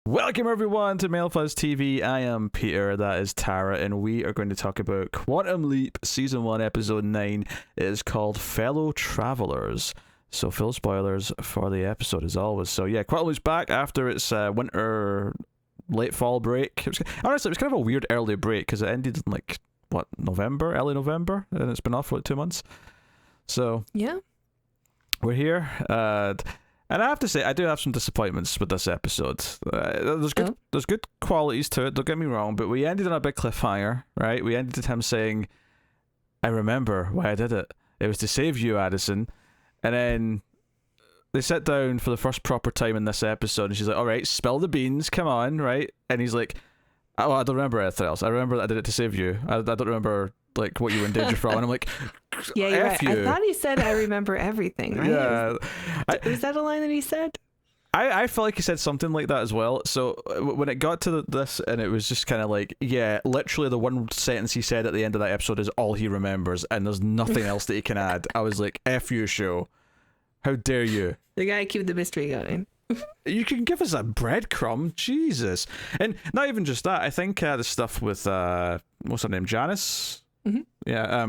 Welcome everyone to Mail Fuzz TV. I am Peter, that is Tara, and we are going to talk about Quantum Leap Season 1 Episode 9. It is called Fellow Travelers. So full spoilers for the episode as always. So yeah, Quantum Leap's back after its winter, late fall break. Honestly, it was kind of a weird early break because it ended in early November, and it's been off for like 2 months. So yeah, we're here. And I have to say, I do have some disappointments with this episode. There's good qualities to it, don't get me wrong, but we ended on a big cliffhanger, right? We ended with him saying, I remember why I did it. It was to save you, Addison. And then they sit down for the first proper time in this episode, and she's like, all right, spill the beans, come on, right? And he's like, oh, I don't remember anything else. I remember that I did it to save you. I don't remember like what you were in danger from. And I'm like, yeah, you're right. You. I thought he said I remember everything, right? Yeah. Was that a line that he said? I felt like he said something like that as well. So when it got to this, and it was just kind of like, yeah, literally the one sentence he said at the end of that episode is all he remembers, and there's nothing else that he can add. I was like, F you, show. How dare you? The guy keep the mystery going. You can give us a breadcrumb, Jesus. And not even just that, I think the stuff with, what's her name, Janice? Mm-hmm. Yeah,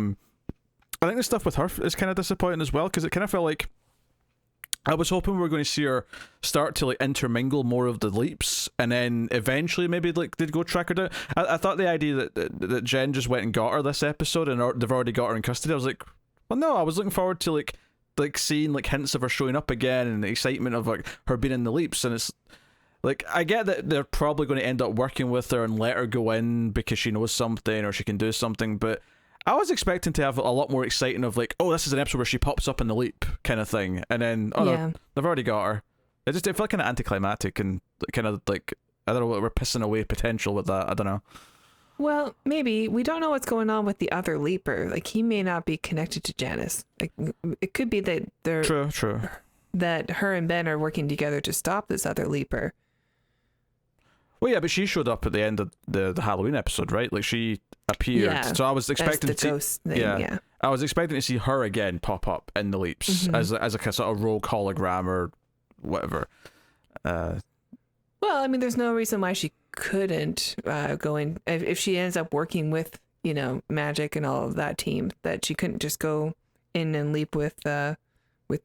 I think the stuff with her is kind of disappointing as well, because it kind of felt like I was hoping we were going to see her start to like intermingle more of the leaps, and then eventually maybe like they'd go track her down. I thought the idea that Jen just went and got her this episode and they've already got her in custody, I was like, well, no, I was looking forward to like seeing like hints of her showing up again and the excitement of like her being in the leaps. And it's like, I get that they're probably going to end up working with her and let her go in because she knows something or she can do something, but I was expecting to have a lot more exciting of like, oh, this is an episode where she pops up in the leap kind of thing, and then no, they've already got her. It felt kind of anticlimactic and kind of like, I don't know, we're pissing away potential with that. I don't know. Well, maybe. We don't know what's going on with the other leaper. Like, he may not be connected to Janice. Like, it could be that they're true that her and Ben are working together to stop this other leaper. Well, yeah, but she showed up at the end of the Halloween episode, right? Like, she appeared. Yeah, so I was expecting to see thing, yeah. I was expecting to see her again pop up in the leaps as a sort of rogue hologram or whatever. Well, I mean, there's no reason why she couldn't go in if she ends up working with, you know, Magic and all of that team, that she couldn't just go in and leap with Ben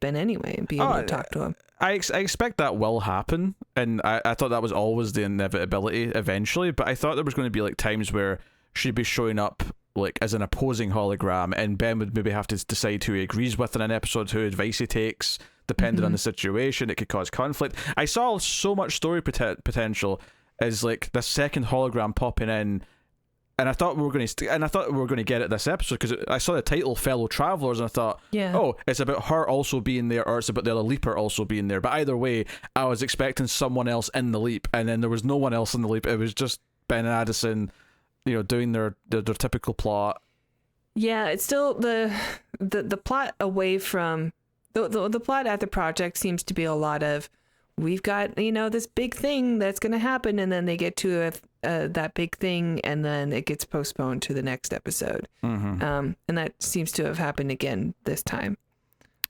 anyway and be able to talk to him. I expect that will happen, and I thought that was always the inevitability eventually, but I thought there was going to be like times where she'd be showing up like as an opposing hologram, and Ben would maybe have to decide who he agrees with in an episode, who advice he takes, depending on the situation. It could cause conflict. I saw so much story potential as like the second hologram popping in, and I thought we were going to get it this episode because I saw the title "Fellow Travelers" and I thought, oh, it's about her also being there, or it's about the other leaper also being there. But either way, I was expecting someone else in the leap, and then there was no one else in the leap. It was just Ben and Addison, you know, doing their typical plot. Yeah, it's still the plot away from the plot at the project seems to be a lot of, we've got, you know, this big thing that's going to happen, and then they get to that big thing, and then it gets postponed to the next episode. And that seems to have happened again this time.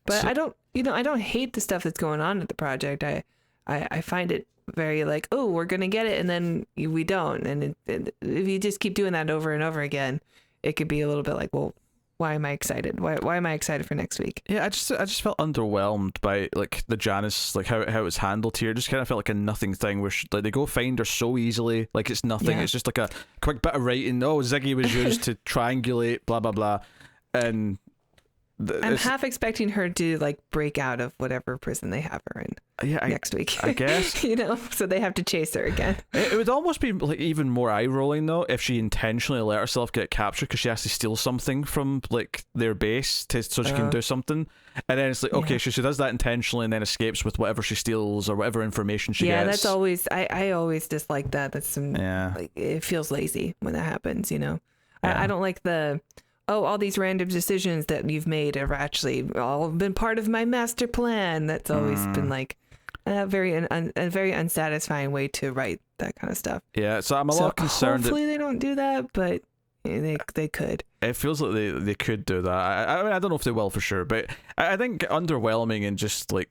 But I don't hate the stuff that's going on at the project. I find it very like, oh, we're going to get it, and then we don't. And if you just keep doing that over and over again, it could be a little bit like, well, why am I excited? Why am I excited for next week? Yeah, I just felt underwhelmed by like the Janice, like how it was handled here. It just kind of felt like a nothing thing where like they go find her so easily, like it's nothing. Yeah. It's just like a quick bit of writing. Oh, Ziggy was used to triangulate, blah blah blah, and I'm half expecting her to like break out of whatever prison they have her in next week. I guess. You know, so they have to chase her again. It would almost be like even more eye-rolling though if she intentionally let herself get captured because she has to steal something from like their base so she can do something, and then it's like, okay, she does that intentionally and then escapes with whatever she steals or whatever information she gets. Yeah, that's always I always dislike that. That's some like, it feels lazy when that happens. You know, I don't like the, all these random decisions that you've made have actually all been part of my master plan. That's always been like a very unsatisfying way to write that kind of stuff. Yeah, so I'm a lot concerned. Hopefully they don't do that, but they could. It feels like they could do that. I mean, I don't know if they will for sure, but I think underwhelming and just like,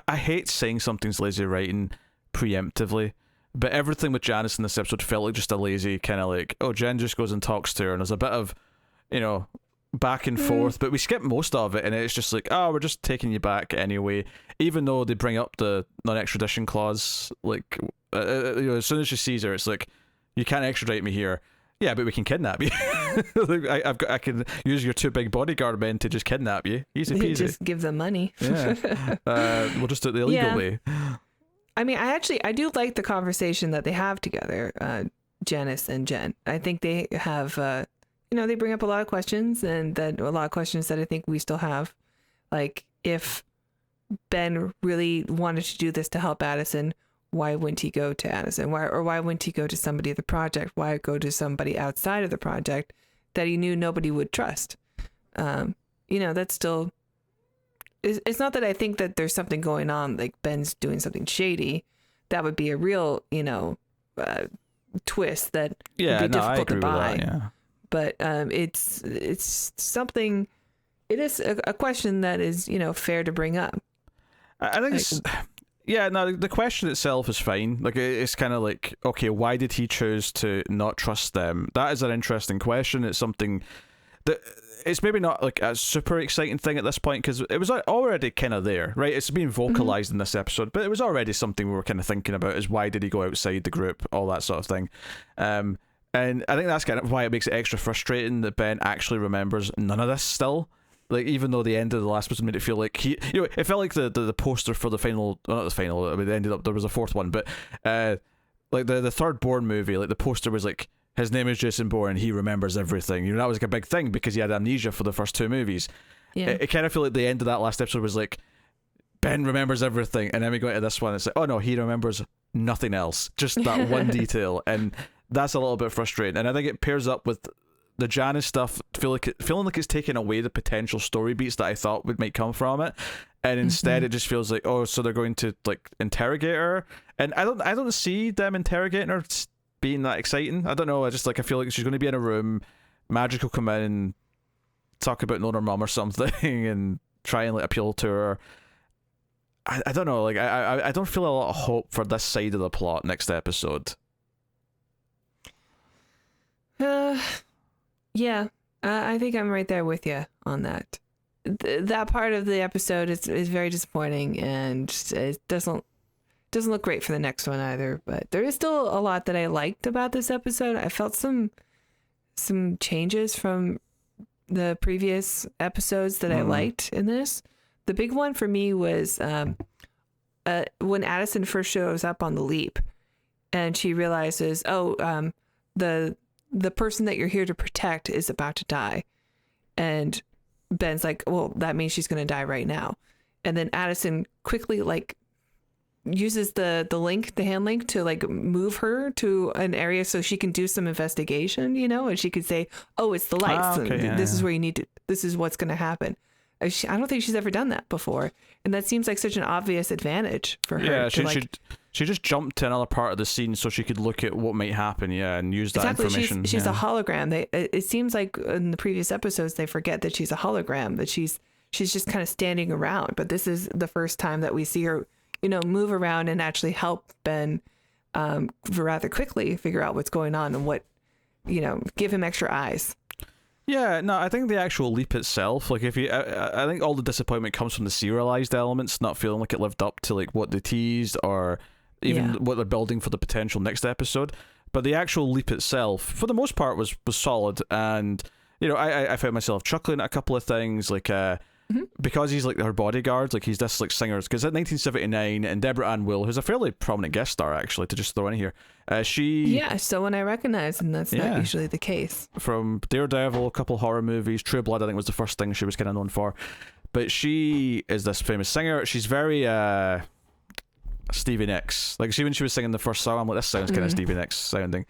I hate saying something's lazy writing, preemptively. But everything with Janice in this episode felt like just a lazy kind of like, oh, Jen just goes and talks to her, and there's a bit of, back and forth, but we skip most of it, and it's just like, oh, we're just taking you back anyway. Even though they bring up the non-extradition clause, like, as soon as she sees her, it's like, you can't extradite me here. Yeah, but we can kidnap you. I can use your 2 big bodyguard men to just kidnap you. Easy peasy. Just give them money. Yeah. We'll just do it the illegal way. I mean, I do like the conversation that they have together, Janice and Jen. I think they have, they bring up a lot of questions, and a lot of questions that I think we still have. Like, if Ben really wanted to do this to help Addison, why wouldn't he go to Addison? Why wouldn't he go to somebody at the project? Why go to somebody outside of the project that he knew nobody would trust? That's still... It's not that I think that there's something going on, like Ben's doing something shady. That would be a real, twist that would be difficult to buy. That, yeah. But it's something... It is a question that is, fair to bring up. I think it's... Yeah, no, the question itself is fine. Like, it's kind of like, okay, why did he choose to not trust them? That is an interesting question. It's something that it's maybe not like a super exciting thing at this point, because it was already kind of there, right? It's being vocalized in this episode, but it was already something we were kind of thinking about, is why did he go outside the group, all that sort of thing. And I think that's kind of why it makes it extra frustrating that Ben actually remembers none of this still. Like, even though the end of the last episode made it feel like it felt like the poster for the final, well, not the final, I mean, it ended up, there was a 4th one, but like the third Bourne movie, like the poster was like, his name is Jason Bourne, he remembers everything. That was like a big thing because he had amnesia for the first 2 movies. Yeah. It kind of felt like the end of that last episode was like, Ben remembers everything, and then we go into this one, it's like, oh no, he remembers nothing else, just that one detail, and that's a little bit frustrating. And I think it pairs up with the Janice stuff, feeling like it's taking away the potential story beats that I thought might come from it, and instead it just feels like, oh, so they're going to like interrogate her, and I don't see them interrogating her being that exciting. I don't know. I feel like she's going to be in a room, Magic will come in and talk about knowing her mum or something, and try and like appeal to her. I don't know. Like I don't feel a lot of hope for this side of the plot next episode. Yeah, I think I'm right there with you on that. That part of the episode is very disappointing, and it doesn't look great for the next one either. But there is still a lot that I liked about this episode. I felt some changes from the previous episodes that I liked in this. The big one for me was when Addison first shows up on the Leap, and she realizes, the person that you're here to protect is about to die. And Ben's like, well, that means she's going to die right now. And then Addison quickly like uses the hand link to like move her to an area so she can do some investigation, and she could say, oh, it's the lights. This is where you need to, this is what's going to happen. I don't think she's ever done that before. And that seems like such an obvious advantage for her. Yeah, she just jumped to another part of the scene so she could look at what might happen, and use that information. She's a hologram. It seems like in the previous episodes they forget that she's a hologram, that she's just kind of standing around. But this is the first time that we see her, move around and actually help Ben rather quickly figure out what's going on and what, give him extra eyes. Yeah, no, I think the actual leap itself, like if you, I think all the disappointment comes from the serialized elements, not feeling like it lived up to like what they teased or even what they're building for the potential next episode. But the actual leap itself, for the most part, was solid, and I found myself chuckling at a couple of things, like because he's like her bodyguard, like he's this like singer, because at 1979, and Deborah Ann Will, who's a fairly prominent guest star actually, to just throw in here, someone I recognize, and that's not usually the case. From Daredevil, a couple horror movies, True Blood I think was the first thing she was kind of known for, but she is this famous singer. She's very Stevie Nicks, like when she was singing the first song, I'm like, this sounds kind of Stevie Nicks sounding.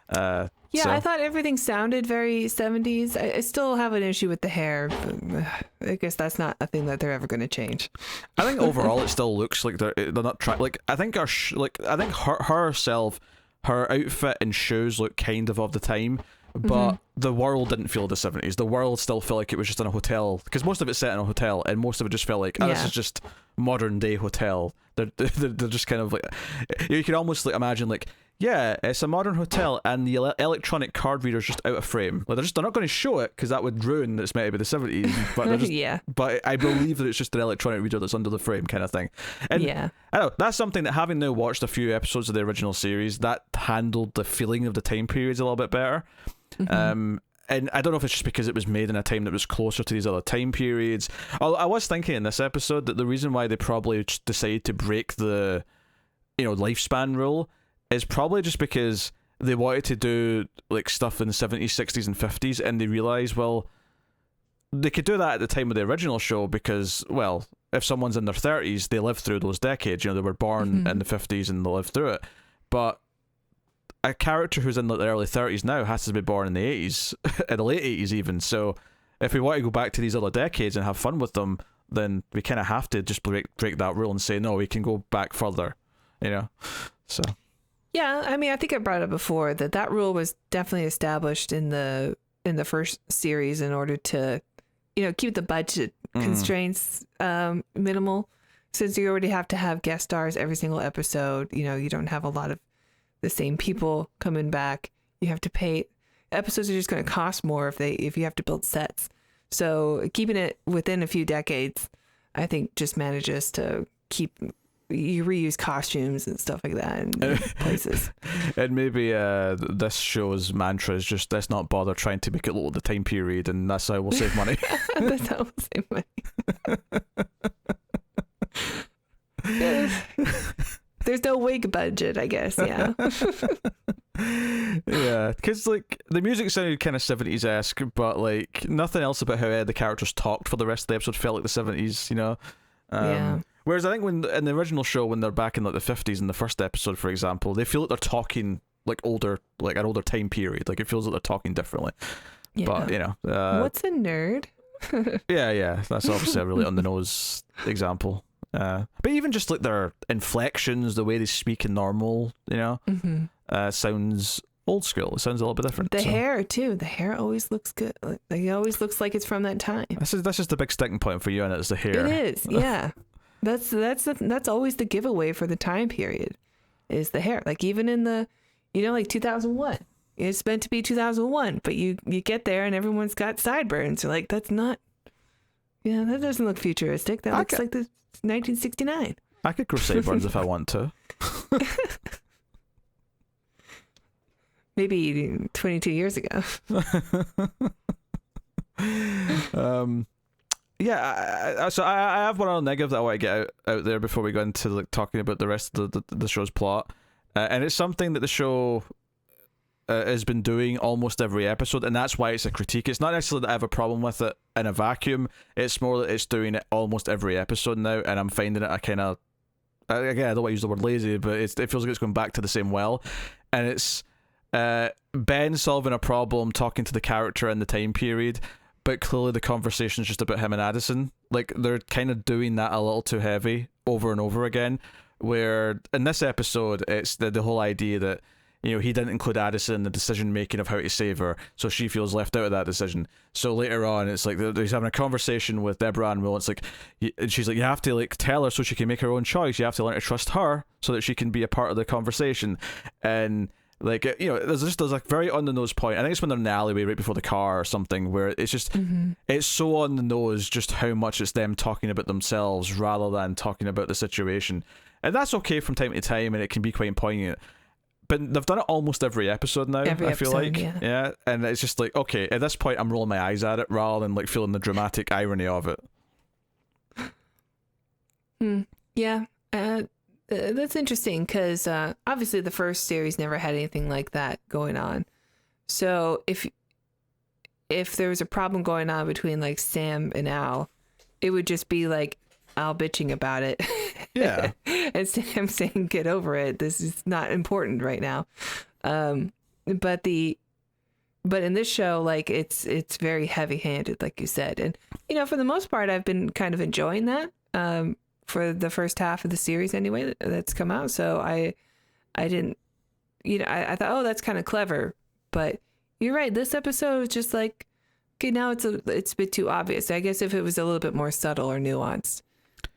I thought everything sounded very 70s. I still have an issue with the hair, but I guess that's not a thing that they're ever going to change. I think overall it still looks like they're not like I think herself, her outfit and shoes look kind of the time, but the world didn't feel the 70s. The world still felt like it was just in a hotel, because most of it's set in a hotel, and most of it just felt like, this is just modern day hotel. They're just kind of like, you can almost like imagine like, yeah, it's a modern hotel, and the electronic card reader's just out of frame. Like they're not going to show it because that would ruin that it's meant to be the 70s. But they're just, but I believe that it's just an electronic reader that's under the frame, kind of thing. And I know that's something that, having now watched a few episodes of the original series, that handled the feeling of the time periods a little bit better. And I don't know if it's just because it was made in a time that was closer to these other time periods. I was thinking in this episode that the reason why they probably decided to break the, lifespan rule is probably just because they wanted to do like stuff in the 70s, 60s, and 50s, and they realised, well, they could do that at the time of the original show because, well, if someone's in their 30s, they lived through those decades. They were born in the 50s and they lived through it. But a character who's in the early 30s now has to be born in the 80s, in the late 80s even. So if we want to go back to these other decades and have fun with them, then we kind of have to just break that rule and say, no, we can go back further, so. Yeah, I mean, I think I brought up before that rule was definitely established in the first series in order to, keep the budget constraints minimal. Since you already have to have guest stars every single episode, you don't have a lot of the same people coming back. You have to pay. Episodes are just going to cost more if you have to build sets. So keeping it within a few decades, I think, just manages to keep. You reuse costumes and stuff like that in places. And maybe this show's mantra is just, let's not bother trying to make it look like the time period, and that's how we'll save money. That's how we'll save money. There's no wig budget, I guess. Yeah. Yeah, because like the music sounded kind of 70s-esque, but like nothing else about how the characters talked for the rest of the episode felt like the 70s. Yeah. Whereas I think when in the original show, when they're back in like the 50s in the first episode, for example, they feel like they're talking like older, like an older time period. Like it feels like they're talking differently. Yeah. But what's a nerd? yeah, that's obviously a really on the nose example. But even just like their inflections, the way they speak in normal, sounds old school. It sounds a little bit different. The hair too. The hair always looks good. Like, it always looks like it's from that time. That's just the big sticking point for you, and it's the hair. It is. Yeah. That's always the giveaway for the time period, is the hair. Like even in the, like 2001, it's meant to be 2001, but you get there and everyone's got sideburns. You're like, that's not. Yeah, that doesn't look futuristic. That looks like the 1969. I could grow sideburns if I want to. Maybe 22 years ago. Yeah, so I have one other negative that I want to get out there before we go into like talking about the rest of the show's plot, and it's something that the show has been doing almost every episode, and that's why it's a critique. It's not necessarily that I have a problem with it in a vacuum. It's more that it's doing it almost every episode now, and I'm finding it a kind of, again, I don't want to use the word lazy, but it feels like it's going back to the same well, and it's Ben solving a problem, talking to the character in the time period, but clearly the conversation is just about him and Addison. Like, they're kind of doing that a little too heavy over and over again, where in this episode, it's the whole idea that, he didn't include Addison in the decision-making of how to save her, so she feels left out of that decision. So later on, it's like he's having a conversation with Deborah and Will. It's like, and she's like, you have to like tell her so she can make her own choice. You have to learn to trust her so that she can be a part of the conversation. And like, there's a very on the nose point. I think it's when they're in the alleyway right before the car or something, where it's just it's so on the nose just how much it's them talking about themselves rather than talking about the situation. And that's okay from time to time, and it can be quite poignant. But they've done it almost every episode now, I feel like. Yeah. And it's just like, okay, at this point I'm rolling my eyes at it rather than like feeling the dramatic irony of it. Yeah. That's interesting because obviously the first series never had anything like that going on. So if there was a problem going on between like Sam and Al, it would just be like Al bitching about it. Yeah. And Sam saying, get over it. This is not important right now. But in this show, like it's very heavy handed, like you said. And, for the most part, I've been kind of enjoying that. For the first half of the series anyway, that's come out. So I didn't, I thought, oh, that's kind of clever. But You're right. This episode was just like, okay, now it's a bit too obvious. I guess if it was a little bit more subtle or nuanced,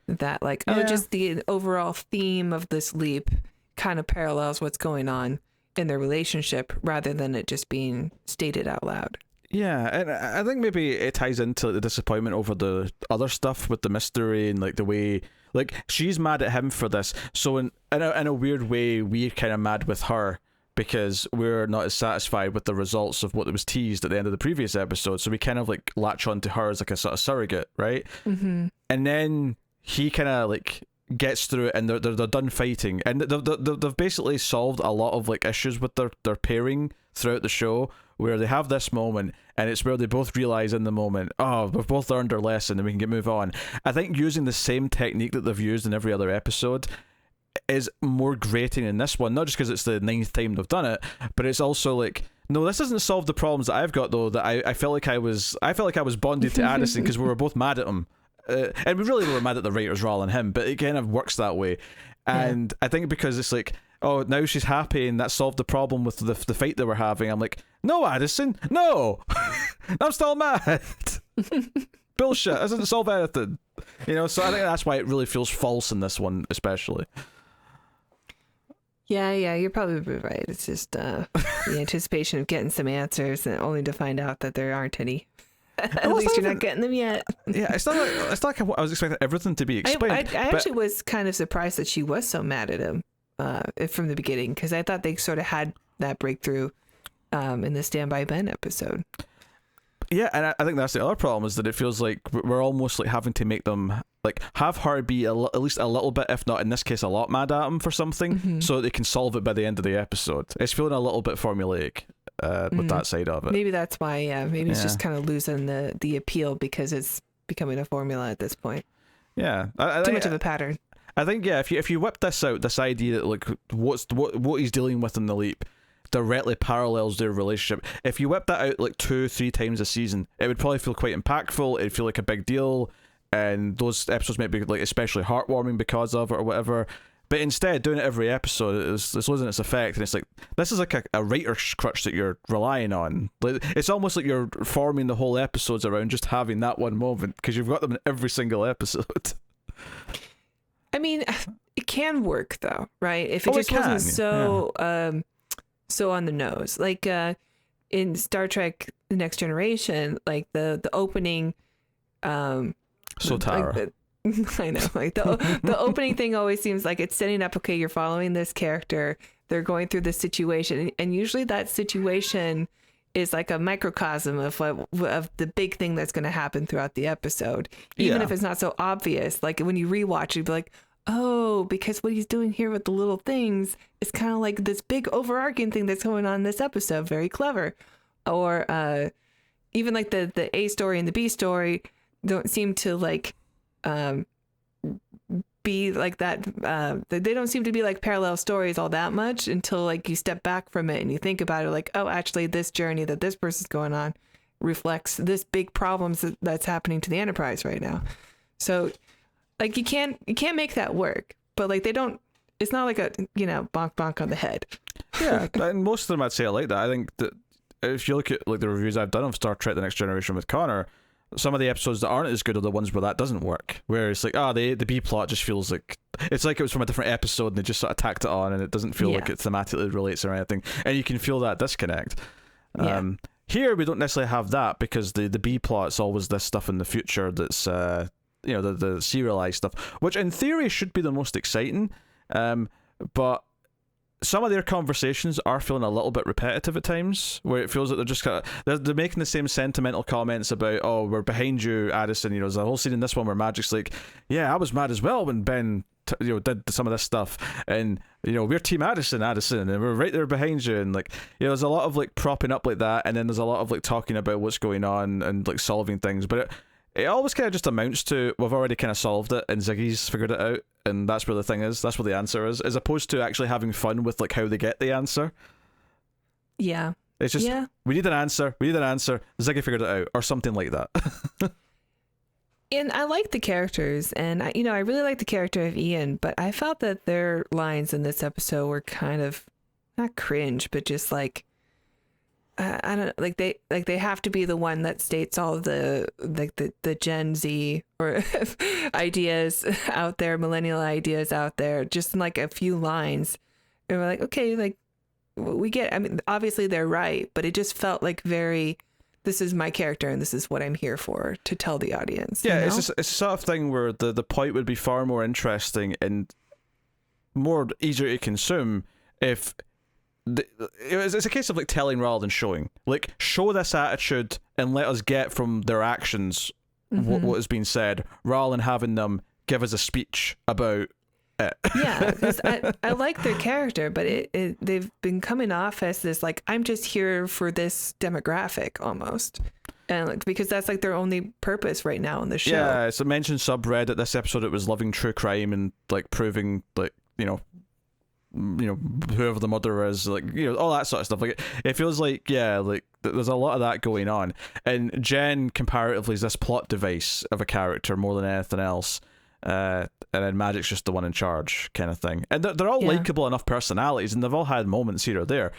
that like, Yeah. just the overall theme of this leap kind of parallels what's going on in their relationship rather than it just being stated out loud. Yeah, and I think maybe it ties into the disappointment over the other stuff with the mystery and like the way, like, she's mad at him for this. So in a weird way, we're kind of mad with her because we're not as satisfied with the results of what was teased at the end of the previous episode. So we kind of like latch onto her as like a sort of surrogate, right? Mm-hmm. And then he kind of like gets through it, and they're done fighting, and they've basically solved a lot of like issues with their pairing throughout the show, where they have this moment, and it's where they both realize in the moment, oh, we've both learned our lesson and we can move on. I think using the same technique that they've used in every other episode is more grating in this one, not just because it's the 9th time they've done it, but it's also like, no, this doesn't solve the problems that I've got though, that I felt like I was bonded to Addison because we were both mad at him. And we really were mad at the writers rather than him, but it kind of works that way. And I think because it's like, oh, now she's happy and that solved the problem with the fight they were having. I'm like, no, Addison, no, I'm still mad. Bullshit, that doesn't solve anything. You know, so I think that's why it really feels false in this one, especially. Yeah, you're probably right. It's just the anticipation of getting some answers and only to find out that there aren't any. At least you're not getting them yet. Yeah, it's not like I was expecting everything to be explained. I actually was kind of surprised that she was so mad at him from the beginning, because I thought they sort of had that breakthrough in the Stand By Ben episode. Yeah, and I think that's the other problem, is that it feels like we're almost like having to make them like have her be at least a little bit, if not in this case a lot, mad at him for something, so that they can solve it by the end of the episode. It's feeling a little bit formulaic with that side of it. Maybe that's why. Maybe it's just kind of losing the appeal because it's becoming a formula at this point. Yeah, too much of a pattern. I think if you whip this out, this idea that like what he's dealing with in the leap directly parallels their relationship. If you whip that out like 2-3 times a season, it would probably feel quite impactful. It'd feel like a big deal, and those episodes might be like especially heartwarming because of it or whatever. But instead, doing it every episode is losing its effect, and it's like this is like a writer's crutch that you're relying on. Like, it's almost like you're forming the whole episodes around just having that one moment, because you've got them in every single episode. I mean, it can work though, right? If it just wasn't so so on the nose, like in Star Trek: The Next Generation, like the opening. So Tara. Like I know, like the opening thing always seems like it's setting up. Okay, you're following this character. They're going through this situation, and usually that situation is like a microcosm of the big thing that's going to happen throughout the episode. Even if it's not so obvious, like when you rewatch, you'd be like, oh, because what he's doing here with the little things is kind of like this big overarching thing that's going on in this episode. Very clever. Or even like the A story and the B story don't seem to like be like that. They don't seem to be like parallel stories all that much until like you step back from it and you think about it, like, oh, actually this journey that this person's going on reflects this big problems that's happening to the Enterprise right now. So like you can't make that work, but like they don't, it's not like a, bonk bonk on the head. Yeah, and most of them I'd say are like that. I think that if you look at like the reviews I've done of Star Trek: The Next Generation with Connor, some of the episodes that aren't as good are the ones where that doesn't work, where it's like, the B plot just feels like it's like it was from a different episode and they just sort of tacked it on, and it doesn't feel like it thematically relates or anything, and you can feel that disconnect. Here we don't necessarily have that, because the B plot's always this stuff in the future that's the serialized stuff, which in theory should be the most exciting, but some of their conversations are feeling a little bit repetitive at times, where it feels like they're just they're making the same sentimental comments about, oh, we're behind you, Addison. There's a whole scene in this one where Magic's like, yeah, I was mad as well when Ben did some of this stuff, and we're Team Addison, and we're right there behind you, and like there's a lot of like propping up like that, and then there's a lot of like talking about what's going on and like solving things, but it always kind of just amounts to, we've already kind of solved it and Ziggy's figured it out, and that's where the thing is, that's where the answer is, as opposed to actually having fun with like how they get the answer. Yeah. It's just, we need an answer, Ziggy figured it out, or something like that. And I like the characters, and I really like the character of Ian, but I felt that their lines in this episode were kind of, not cringe, but just like, I don't like they have to be the one that states all the like the Gen Z or ideas out there, millennial ideas out there, just in like a few lines. And we're like, okay, like we get. I mean, obviously they're right, but it just felt like very. This is my character, and this is what I'm here for to tell the audience. Yeah, you know? it's a sort of thing where the point would be far more interesting and more easier to consume if. It's a case of like telling rather than showing. Like, show this attitude and let us get from their actions what has been said, rather than having them give us a speech about it. Yeah, because I like their character, but they've been coming off as this like, I'm just here for this demographic almost, and like, because that's like their only purpose right now in the show. Yeah, it's a mentioned subreddit this episode. It was loving true crime and like proving like whoever the murderer is, like, all that sort of stuff. Like, it feels like, yeah, like there's a lot of that going on, and Jen comparatively is this plot device of a character more than anything else, and then Magic's just the one in charge kind of thing, and they're all likable enough personalities, and they've all had moments here or there,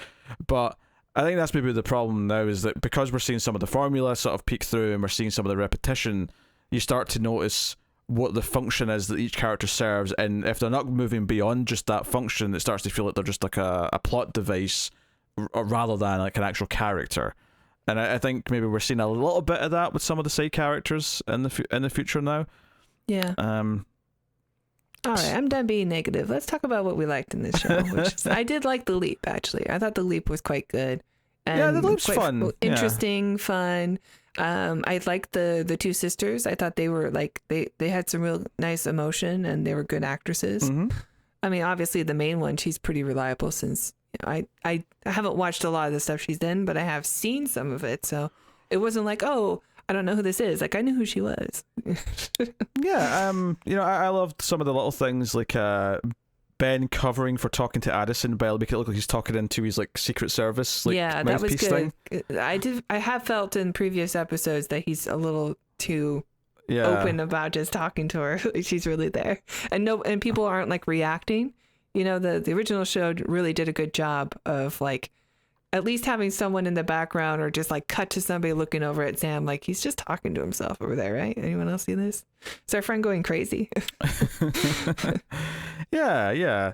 but I think that's maybe the problem now, is that because we're seeing some of the formula sort of peek through and we're seeing some of the repetition, you start to notice what the function is that each character serves, and if they're not moving beyond just that function, it starts to feel like they're just like a plot device rather than like an actual character. And I think maybe we're seeing a little bit of that with some of the side characters in the future now. Yeah. All right, I'm done being negative. Let's talk about what we liked in this show. I did like the leap, actually. I thought the leap was quite good. And yeah, the leap's fun. Interesting, fun. I liked the two sisters. I thought they were like they had some real nice emotion, and they were good actresses. Mm-hmm. I mean, obviously the main one, she's pretty reliable, since I haven't watched a lot of the stuff she's in, but I have seen some of it, so it wasn't like, oh, I don't know who this is. Like, I knew who she was. Yeah, I loved some of the little things, like Ben covering for talking to Addison, but make it look like he's talking into his like Secret Service, like, yeah, that was good. Thing. I have felt in previous episodes that he's a little too open about just talking to her. She's really there, and people aren't like reacting. The original show really did a good job of like at least having someone in the background, or just like cut to somebody looking over at Sam, like he's just talking to himself over there, right? Anyone else see this? Is our friend going crazy? Yeah.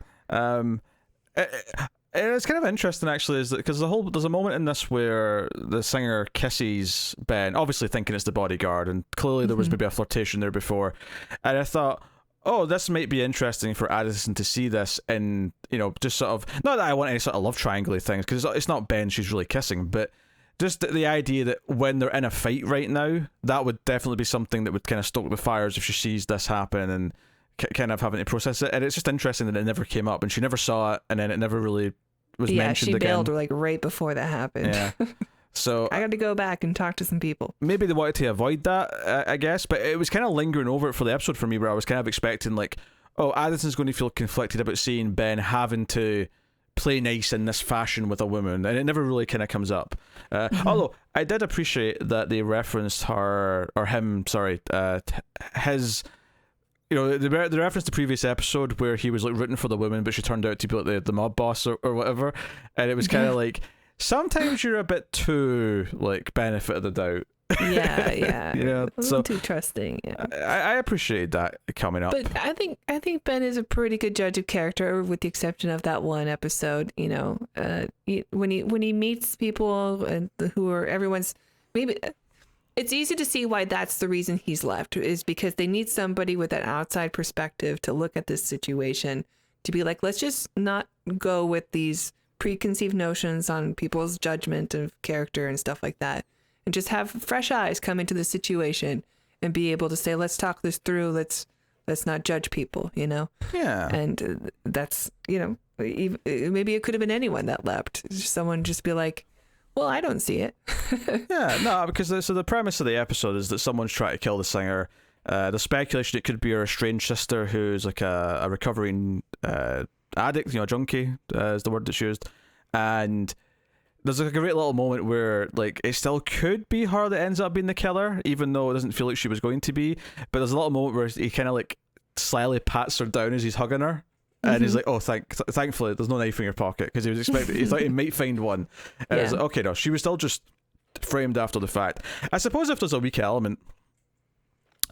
It's kind of interesting, actually, is that because there's a moment in this where the singer kisses Ben, obviously thinking it's the bodyguard, and clearly there was maybe a flirtation there before, and I thought, oh, this might be interesting for Addison to see this, and just sort of, not that I want any sort of love triangle things, because it's not Ben she's really kissing, but just the idea that when they're in a fight right now, that would definitely be something that would kind of stoke the fires if she sees this happen, and kind of having to process it. And it's just interesting that it never came up, and she never saw it, and then it never really was mentioned again. Yeah, she bailed like right before that happened. Yeah. So I got to go back and talk to some people. Maybe they wanted to avoid that, I guess, but it was kind of lingering over it for the episode for me, where I was kind of expecting like, oh, Addison's going to feel conflicted about seeing Ben having to play nice in this fashion with a woman, and it never really kind of comes up. Although I did appreciate that they referenced his. The reference to the previous episode where he was like rooting for the woman, but she turned out to be like the mob boss or whatever, and it was kind of like, sometimes you're a bit too like benefit of the doubt. Yeah. A little too trusting. Yeah. I appreciate that coming up. But I think Ben is a pretty good judge of character, with the exception of that one episode. When he meets people and who are everyone's maybe. It's easy to see why that's the reason he's left, is because they need somebody with an outside perspective to look at this situation, to be like, let's just not go with these preconceived notions on people's judgment of character and stuff like that, and just have fresh eyes come into the situation and be able to say, let's talk this through. Let's not judge people, Yeah. And that's, maybe it could have been anyone that left. Someone just be like, well, I don't see it. Yeah, no, because the premise of the episode is that someone's trying to kill the singer. The speculation it could be her estranged sister, who's like a recovering addict, junkie is the word that's used. And there's like a great little moment where like it still could be her that ends up being the killer, even though it doesn't feel like she was going to be. But there's a little moment where he kind of like slyly pats her down as he's hugging her. And he's like, oh, thankfully there's no knife in your pocket, because he was expecting, he thought he might find one. And it's like, okay, no, she was still just framed after the fact. I suppose if there's a weak element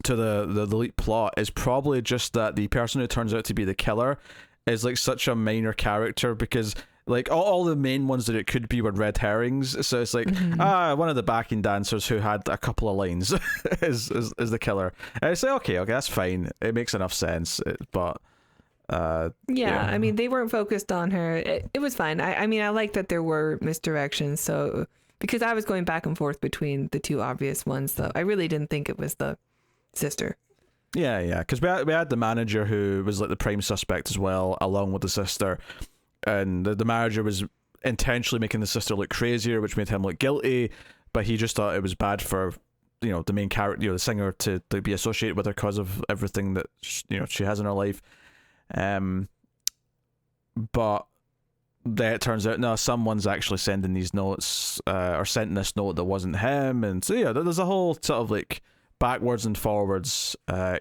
to the lead plot, is probably just that the person who turns out to be the killer is like such a minor character, because like all the main ones that it could be were red herrings. So it's like, one of the backing dancers who had a couple of lines is the killer. And it's like, okay, that's fine. It makes enough sense. But yeah, I mean, they weren't focused on her. It was fine. I mean, I like that there were misdirections. So because I was going back and forth between the two obvious ones, though, I really didn't think it was the sister. Yeah, because we had the manager who was like the prime suspect as well, along with the sister, and the manager was intentionally making the sister look crazier, which made him look guilty, but he just thought it was bad for, you know, the main character, you know, the singer, to be associated with her because of everything that she has in her life. But then it turns out, no, someone's actually sending these notes, or sent this note that wasn't him, and so yeah, there's a whole sort of like backwards and forwards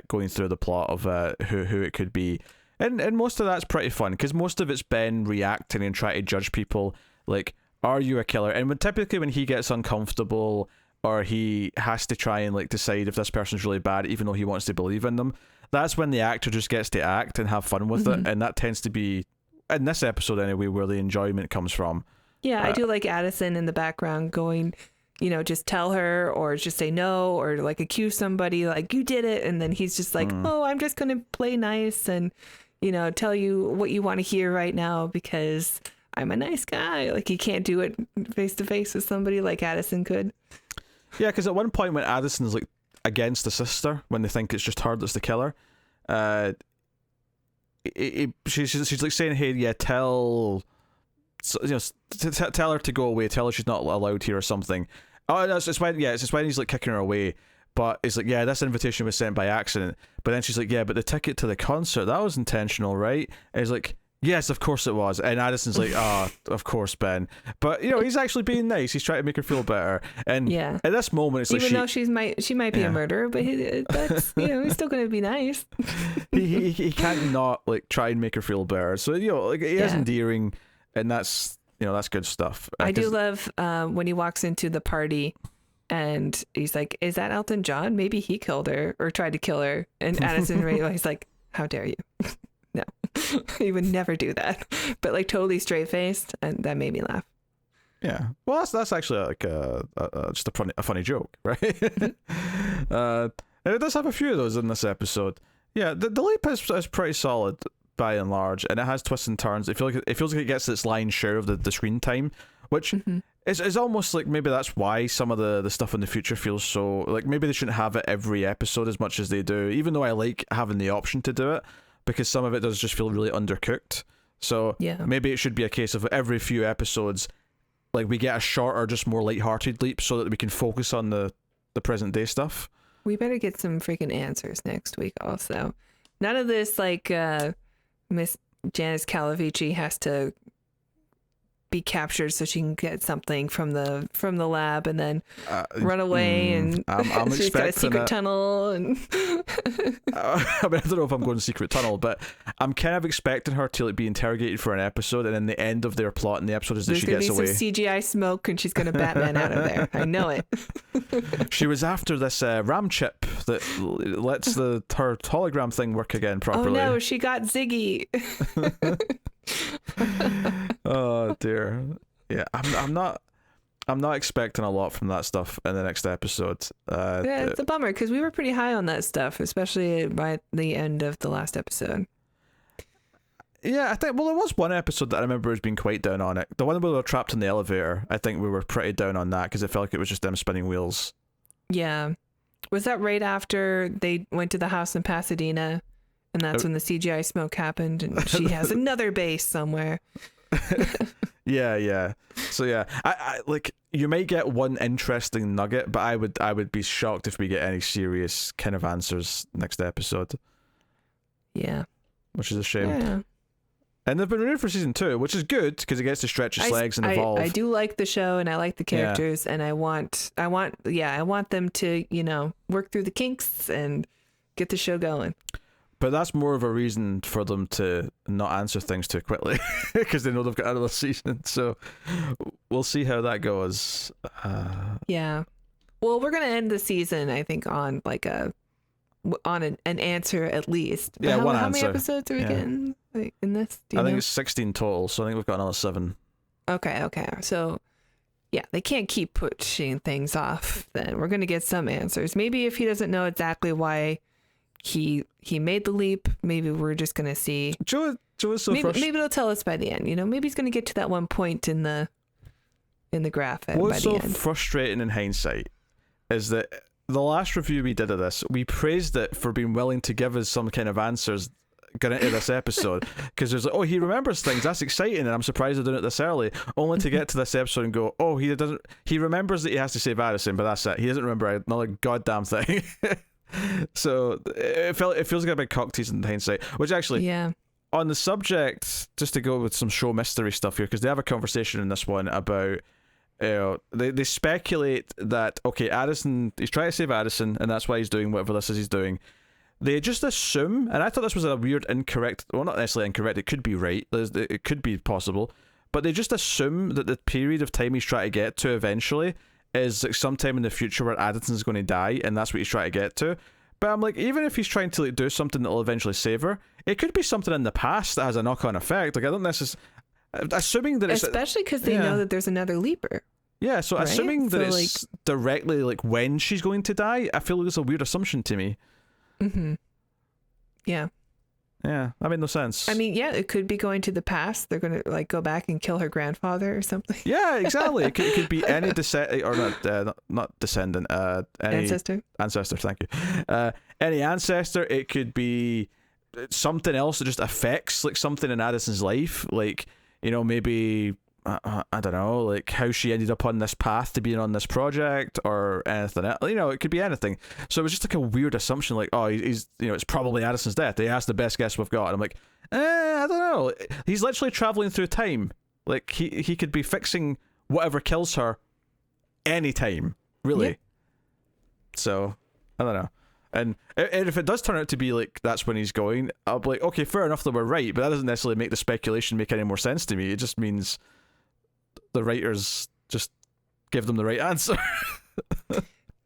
going through the plot of who it could be, and most of that's pretty fun, because most of it's Ben reacting and trying to judge people, like, are you a killer? And typically when he gets uncomfortable, or he has to try and like decide if this person's really bad, even though he wants to believe in them, that's when the actor just gets to act and have fun with it, and that tends to be, in this episode anyway, where the enjoyment comes from. Yeah, I do like Addison in the background going, you know, just tell her, or just say no, or like accuse somebody, like, you did it, and then he's just like, oh, I'm just gonna play nice and, you know, tell you what you want to hear right now because I'm a nice guy. Like, he can't do it face to face with somebody like Addison could. Yeah, because at one point when Addison's like against the sister, when they think it's just her that's the killer, she's like saying, hey, yeah, tell her to go away, tell her she's not allowed here or something. Oh, no, it's when he's like kicking her away, but it's like, yeah, this invitation was sent by accident. But then she's like, yeah, but the ticket to the concert, that was intentional, right? And he's like, yes, of course it was. And Addison's like, of course, Ben. But, you know, he's actually being nice. He's trying to make her feel better. And at this moment, it's like, even though she might be a murderer, but that's, you know, he's still going to be nice. he can't not like try and make her feel better. So, you know, like, he is endearing, and that's, you know, that's good stuff. I do love when he walks into the party and he's like, is that Elton John? Maybe he killed her or tried to kill her. And Addison he's like, how dare you? No, he would never do that. But like totally straight faced, and that made me laugh. Yeah, well, that's actually like just a funny joke, right? And it does have a few of those in this episode. Yeah, the leap is pretty solid by and large, and it has twists and turns. It feels like it gets its lion's share of the screen time, which is almost like maybe that's why some of the stuff in the future feels so like maybe they shouldn't have it every episode as much as they do. Even though I like having the option to do it, because some of it does just feel really undercooked. So maybe it should be a case of every few episodes, like, we get a shorter, just more lighthearted leap so that we can focus on the present day stuff. We better get some freaking answers next week also. None of this like Miss Janice Calavici has to be captured so she can get something from the lab and then run away, and I'm she's got a secret tunnel, and I mean, I don't know if I'm going to secret tunnel, but I'm kind of expecting her to like be interrogated for an episode, and then the end of their plot in the episode is that she gets away. There's gonna be some CGI smoke, and she's gonna Batman out of there. I know it. She was after this RAM chip that lets her hologram thing work again properly. Oh no, she got Ziggy. Oh dear. Yeah, I'm not expecting a lot from that stuff in the next episode. Yeah, it's a bummer because we were pretty high on that stuff, especially by the end of the last episode. Yeah, I think, well, there was one episode that I remember as being quite down on it. The one where they were trapped in the elevator, I think we were pretty down on that because it felt like it was just them spinning wheels. Yeah. Was that right after they went to the house in Pasadena? And that's when the CGI smoke happened, and she has another base somewhere. Yeah. So yeah, I like, you might get one interesting nugget, but I would be shocked if we get any serious kind of answers next episode. Yeah. Which is a shame. Yeah. And they've been renewed for season 2, which is good because it gets to stretch its legs and evolve. I do like the show, and I like the characters, and I want them to, you know, work through the kinks and get the show going. But that's more of a reason for them to not answer things too quickly because they know they've got another season. So we'll see how that goes. Yeah. Well, we're gonna end the season, I think, on an answer at least. But Yeah, one how answer. many episodes are we getting in this? Do you I think know? it's 16 total, so I think we've got another 7. Okay. So, yeah, they can't keep pushing things off. Then we're gonna get some answers. Maybe if he doesn't know exactly why he made the leap, maybe we're just gonna see. Joe is so frustrated. Maybe it'll tell us by the end. Maybe he's gonna get to that one point in the graphic. What's by the so end. frustrating in hindsight is that the last review we did of this, we praised it for being willing to give us some kind of answers going into this episode, because there's like, oh, he remembers things, that's exciting, and I'm surprised they're doing it this early, only to get to this episode and go, oh, he remembers that he has to save Addison, but that's it, he doesn't remember another goddamn thing. So it feels like a big cock teasing in hindsight, which actually, Yeah. on the subject, just to go with some show mystery stuff here, because they have a conversation in this one about they speculate that, okay, Addison, he's trying to save Addison, and that's why he's doing whatever this is he's doing. They just assume, and I thought this was a weird incorrect, well, not necessarily incorrect, it could be right, it could be possible, but they just assume that the period of time he's trying to get to eventually is like sometime in the future where Addison's going to die, and that's what he's trying to get to. But I'm like, even if he's trying to like do something that will eventually save her, it could be something in the past that has a knock-on effect. Like, I don't necessarily, assuming that it's Especially because they know that there's another leaper. Yeah, so right? assuming that So, it's directly like when she's going to die, I feel like it's a weird assumption to me. Mm-hmm. Yeah. Yeah, that made no sense. I mean, yeah, it could be going to the past. They're going to like go back and kill her grandfather or something. Yeah, exactly. It could be any or not descendant. Any ancestor. Thank you. Any ancestor. It could be something else that just affects like something in Addison's life, like maybe. I don't know, like how she ended up on this path to being on this project or anything else. It could be anything. So it was just like a weird assumption, like, oh, he's it's probably Addison's death. That's the best guess we've got. And I'm like, I don't know. He's literally traveling through time. Like he could be fixing whatever kills her anytime, really. Yeah. So I don't know. And if it does turn out to be like that's when he's going, I'll be like, okay, fair enough that we're right, but that doesn't necessarily make the speculation make any more sense to me. It just means the writers just give them the right answer.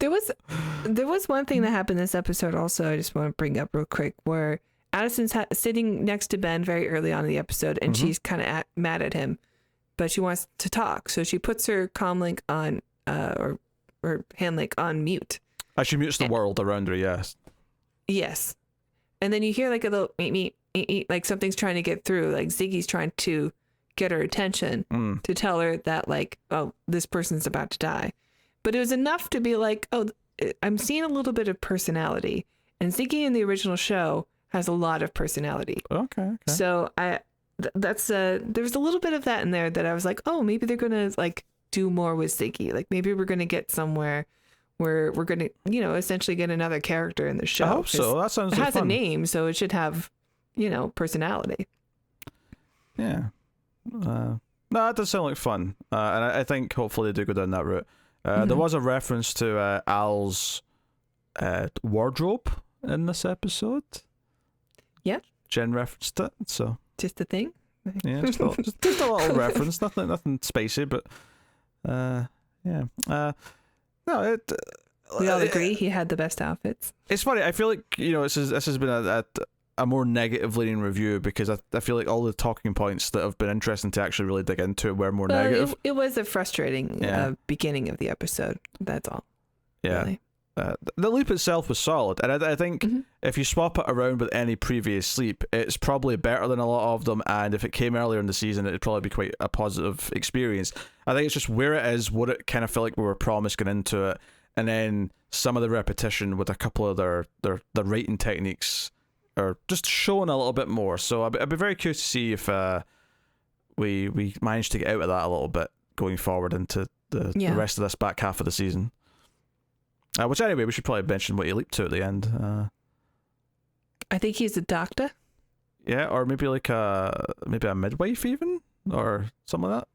There was one thing that happened this episode also I just want to bring up real quick, where Addison's sitting next to Ben very early on in the episode, and she's kind of mad at him, but she wants to talk, so she puts her comm link on or hand link on mute. She mutes the world around her. Yes, and then you hear like a little meet, like something's trying to get through, like Ziggy's trying to get her attention to tell her that like, oh, this person's about to die. But it was enough to be like, oh, I'm seeing a little bit of personality, and Ziggy in the original show has a lot of personality. Okay. So there's a little bit of that in there that I was like, oh, maybe they're gonna like do more with Ziggy, like maybe we're gonna get somewhere where we're gonna essentially get another character in the show. I hope so. That sounds like fun. It has a name, so it should have personality. Yeah. No, that does sound like fun, and I think hopefully they do go down that route. There was a reference to Al's wardrobe in this episode. Yeah, Jen referenced it, so just a thing. Yeah, just a little reference, nothing spicy, but yeah. No, we all agree he had the best outfits. It's funny. I feel like this has been a more negative leaning review, because I feel like all the talking points that have been interesting to actually really dig into were more negative. It was a frustrating beginning of the episode. That's all. Yeah. Really. The leap itself was solid, and I think if you swap it around with any previous leap, it's probably better than a lot of them, and if it came earlier in the season, it'd probably be quite a positive experience. I think it's just where it is, what it kind of felt like we were promised going into it, and then some of the repetition with a couple of their writing techniques are just showing a little bit more. So I'd be very curious to see if we manage to get out of that a little bit going forward into the rest of this back half of the season. Which anyway, we should probably mention what he leaped to at the end. I think he's a doctor. Yeah, or maybe like a midwife even, or something like that.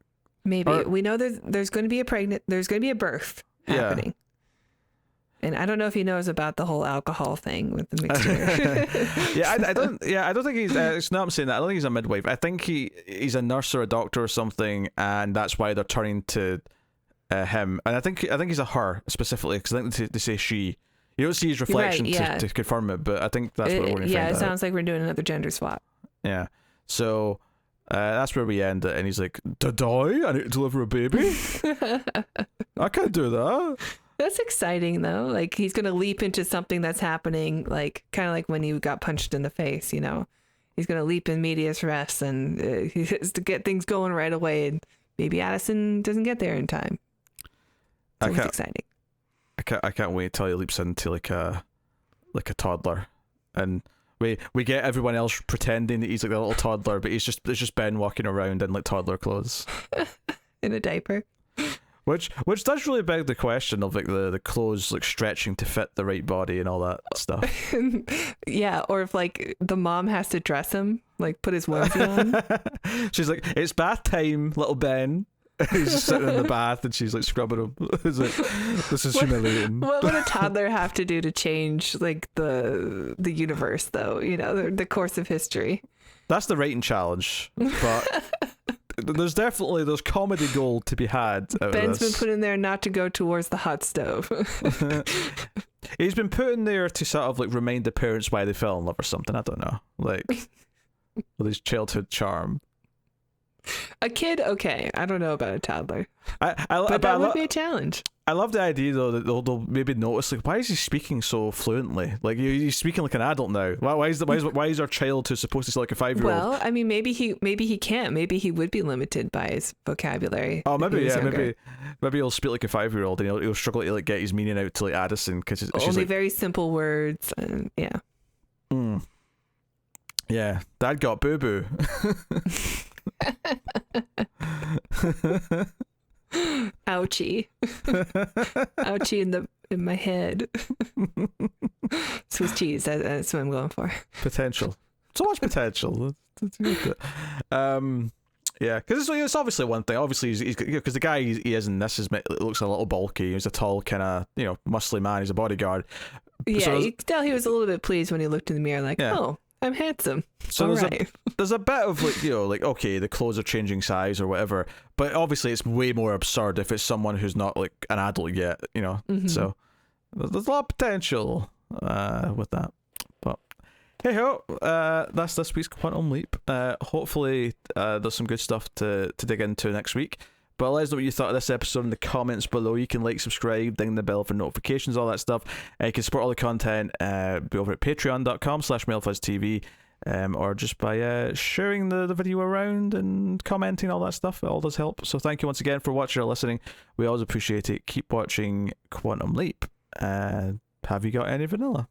Maybe we know there's going to be a birth happening. And I don't know if he knows about the whole alcohol thing with the mixture. I don't. Yeah, I don't think he's. It's not. I'm saying that. I don't think he's a midwife. I think he's a nurse or a doctor or something, and that's why they're turning to him. And I think he's a her specifically, because I think they say she. You don't see his reflection to confirm it, but I think that's what we're going to find out. Yeah, it sounds like we're doing another gender swap. Yeah. So that's where we end it, and he's like, "Did I need to deliver a baby? I can't do that." That's exciting though. Like he's gonna leap into something that's happening, like kind of like when he got punched in the face. You know, he's gonna leap in medias res, and he has to get things going right away. And maybe Addison doesn't get there in time. So it's exciting. I can't wait till he leaps into like a toddler, and we get everyone else pretending that he's like a little toddler, but it's just Ben walking around in like toddler clothes, in a diaper. Which does really beg the question of like the clothes like stretching to fit the right body and all that stuff. Yeah, or if like the mom has to dress him, like put his onesie on. She's like, "It's bath time, little Ben." He's just sitting in the bath and she's like scrubbing him. It's like, this is humiliating. What would a toddler have to do to change like the universe though? You know, the course of history. That's the writing challenge, but there's comedy gold to be had. Ben's been put in there not to go towards the hot stove. He's been put in there to sort of like remind the parents why they fell in love or something. I don't know, like with his childhood charm. A kid, okay. I don't know about a toddler. But that would be a challenge. I love the idea though that they'll maybe notice like, why is he speaking so fluently? Like he's speaking like an adult now. Why is our child who's supposed to sound like a 5-year-old? Well, I mean, maybe he can't. Maybe he would be limited by his vocabulary. Oh, maybe maybe he'll speak like a 5-year-old and he'll struggle to like get his meaning out to like Addison because only like, very simple words. And, yeah. Yeah, Dad got boo boo. Ouchie. Ouchie in my head. Swiss cheese, that's what I'm going for. Potential. So much potential. Yeah, because it's obviously one thing. Obviously, he's because the guy he is in this looks a little bulky. He's a tall, kind of muscly man. He's a bodyguard. Yeah, so you could tell he was a little bit pleased when he looked in the mirror, like, oh, I'm handsome. So there's a bit of like okay, the clothes are changing size or whatever, but obviously it's way more absurd if it's someone who's not like an adult yet, Mm-hmm. So there's a lot of potential with that. But hey ho, that's this week's Quantum Leap. Hopefully there's some good stuff to dig into next week. But let us know what you thought of this episode in the comments below. You can like, subscribe, ding the bell for notifications, all that stuff. You can support all the content be over at patreon.com/MailFuzzTV, or just by sharing the video around and commenting, all that stuff. It all does help. So thank you once again for watching or listening. We always appreciate it. Keep watching Quantum Leap. Have you got any vanilla?